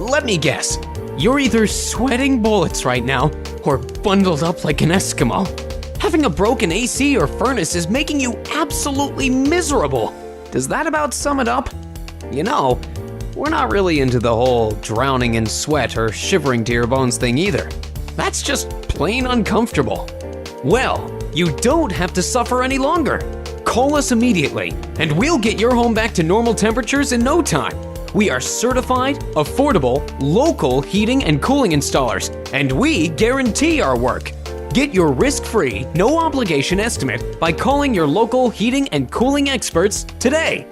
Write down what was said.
Let me guess. You're either sweating bullets right now or bundled up like an Eskimo. Having a broken AC or furnace is making you absolutely miserable. Does that about sum it up? You know, we're not really into the whole drowning in sweat or shivering to your bones thing either. That's just plain uncomfortable. Well, you don't have to suffer any longer. Call us immediately, and we'll get your home back to normal temperatures in no time. We are certified, affordable, local heating and cooling installers, and we guarantee our work. Get your risk-free, no-obligation estimate by calling your local heating and cooling experts today.